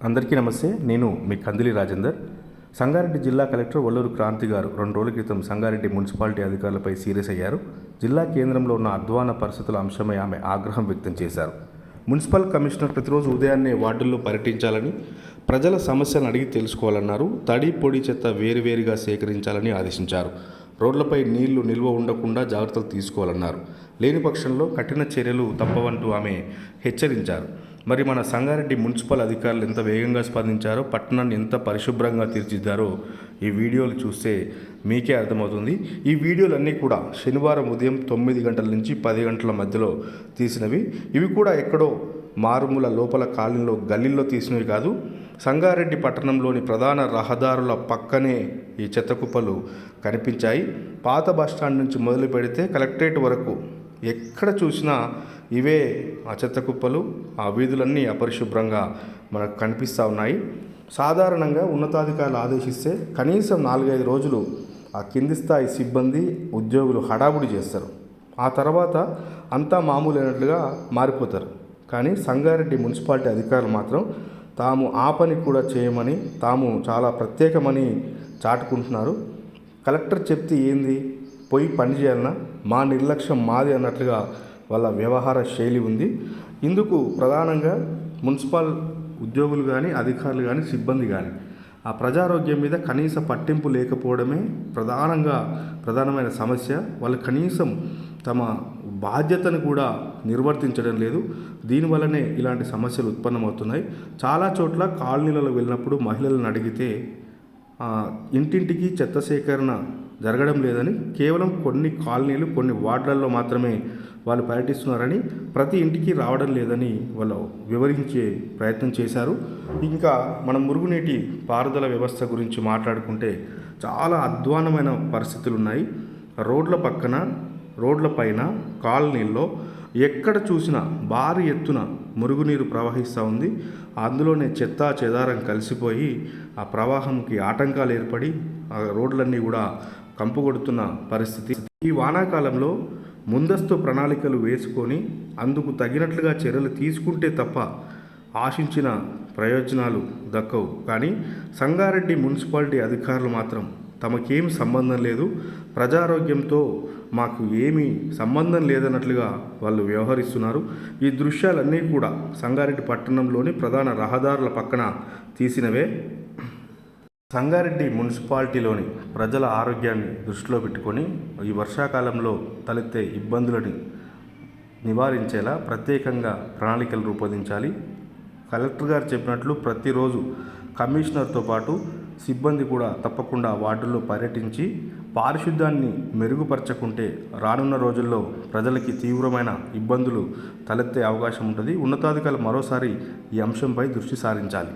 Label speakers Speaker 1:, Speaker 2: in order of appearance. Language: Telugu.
Speaker 1: అందరికీ నమస్తే. నేను మీ కందిలి రాజేందర్. సంగారెడ్డి జిల్లా కలెక్టర్ వల్లూరు క్రాంతి గారు 2 రోజుల క్రితం సంగారెడ్డి మున్సిపాలిటీ అధికారులపై సీరియస్ అయ్యారు. జిల్లా కేంద్రంలో ఉన్న అధ్వాన పరిస్థితుల అంశమై ఆమె ఆగ్రహం వ్యక్తం చేశారు. మున్సిపల్ కమిషనర్ ప్రతిరోజు ఉదయాన్నే వార్డుల్లో పర్యటించాలని, ప్రజల సమస్యలను అడిగి తెలుసుకోవాలన్నారు. తడి పొడి చెత్త వేరువేరుగా సేకరించాలని ఆదేశించారు. రోడ్లపై నీళ్లు నిల్వ ఉండకుండా జాగ్రత్తలు తీసుకోవాలన్నారు. లేని పక్షంలో కఠిన చర్యలు తప్పవంటూ ఆమె హెచ్చరించారు. మరి మన సంగారెడ్డి మున్సిపల్ అధికారులు ఎంత వేగంగా స్పందించారో, పట్టణాన్ని ఎంత పరిశుభ్రంగా తీర్చిదిద్దారో ఈ వీడియోలు చూస్తే మీకే అర్థమవుతుంది. ఈ వీడియోలన్నీ కూడా శనివారం ఉదయం 9 గంటల నుంచి 10 గంటల మధ్యలో తీసినవి. ఇవి కూడా ఎక్కడో మారుమూల లోపల కాలనీలో గల్లీల్లో తీసినవి కాదు. సంగారెడ్డి పట్టణంలోని ప్రధాన రహదారుల పక్కనే ఈ చెత్త కుప్పలు కనిపించాయి. పాత బస్టాండ్ నుంచి మొదలు పెడితే కలెక్టరేట్ వరకు ఎక్కడ చూసినా ఇవే ఆ చెత్త కుప్పలు, ఆ వీధులన్నీ అపరిశుభ్రంగా మనకు కనిపిస్తూ ఉన్నాయి. సాధారణంగా ఉన్నతాధికారులు ఆదేశిస్తే కనీసం 4-5 రోజులు ఆ కింది స్థాయి సిబ్బంది, ఉద్యోగులు హడావుడి చేస్తారు. ఆ తర్వాత అంతా మామూలైనట్లుగా మారిపోతారు. కానీ సంగారెడ్డి మున్సిపాలిటీ అధికారులు మాత్రం తాము ఆ పని కూడా చేయమని, తాము చాలా ప్రత్యేకమని చాటుకుంటున్నారు. కలెక్టర్ చెప్తే ఏంది, పోయి పని చేయాలన్నా, మా నిర్లక్ష్యం మాది అన్నట్లుగా వాళ్ళ వ్యవహార శైలి ఉంది. ఇందుకు ప్రధానంగా మున్సిపల్ ఉద్యోగులు కానీ, అధికారులు కానీ, సిబ్బంది కానీ ఆ ప్రజారోగ్యం మీద కనీస పట్టింపు లేకపోవడమే ప్రధానమైన సమస్య. వాళ్ళు కనీసం తమ బాధ్యతను కూడా నిర్వర్తించడం లేదు. దీనివల్లనే ఇలాంటి సమస్యలు ఉత్పన్నమవుతున్నాయి. చాలా చోట్ల కాలనీలలో వెళ్ళినప్పుడు మహిళలను అడిగితే ఇంటింటికి చెత్త సేకరణ జరగడం లేదని, కేవలం కొన్ని కాలనీలు, కొన్ని వార్డులలో మాత్రమే వాళ్ళు పర్యటిస్తున్నారని, ప్రతి ఇంటికి రావడం లేదని వాళ్ళు వివరించే ప్రయత్నం చేశారు. ఇంకా మనం మురుగునీటి పారుదల వ్యవస్థ గురించి మాట్లాడుకుంటే చాలా అధ్వానమైన పరిస్థితులు ఉన్నాయి. రోడ్లపైన కాలనీల్లో ఎక్కడ చూసినా భారీ ఎత్తున మురుగునీరు ప్రవహిస్తూ ఉంది. అందులోనే చెత్త చెదారం కలిసిపోయి ఆ ప్రవాహంకి ఆటంకాలు ఏర్పడి ఆ రోడ్లన్నీ కూడా కంపుకొడుతున్న పరిస్థితి. ఈ వానాకాలంలో ముందస్తు ప్రణాళికలు వేసుకొని అందుకు తగినట్లుగా చర్యలు తీసుకుంటే తప్ప ఆశించిన ప్రయోజనాలు దక్కవు. కానీ సంగారెడ్డి మున్సిపాలిటీ అధికారులు మాత్రం తమకేం సంబంధం లేదు, ప్రజారోగ్యంతో మాకు ఏమీ సంబంధం లేదన్నట్లుగా వాళ్ళు వ్యవహరిస్తున్నారు. ఈ దృశ్యాలన్నీ కూడా సంగారెడ్డి పట్టణంలోని ప్రధాన రహదారుల పక్కన తీసినవే. సంగారెడ్డి మున్సిపాలిటీలోని ప్రజల ఆరోగ్యాన్ని దృష్టిలో పెట్టుకొని ఈ వర్షాకాలంలో తలెత్తే ఇబ్బందులను నివారించేలా ప్రత్యేకంగా ప్రణాళికలు రూపొందించాలి. కలెక్టర్ గారు చెప్పినట్లు ప్రతిరోజు కమిషనర్తో పాటు సిబ్బంది కూడా తప్పకుండా వార్డుల్లో పర్యటించి పారిశుద్ధ్యాన్ని మెరుగుపరచకుంటే రానున్న రోజుల్లో ప్రజలకి తీవ్రమైన ఇబ్బందులు తలెత్తే అవకాశం ఉంటుంది. ఉన్నతాధికారులు మరోసారి ఈ అంశంపై దృష్టి సారించాలి.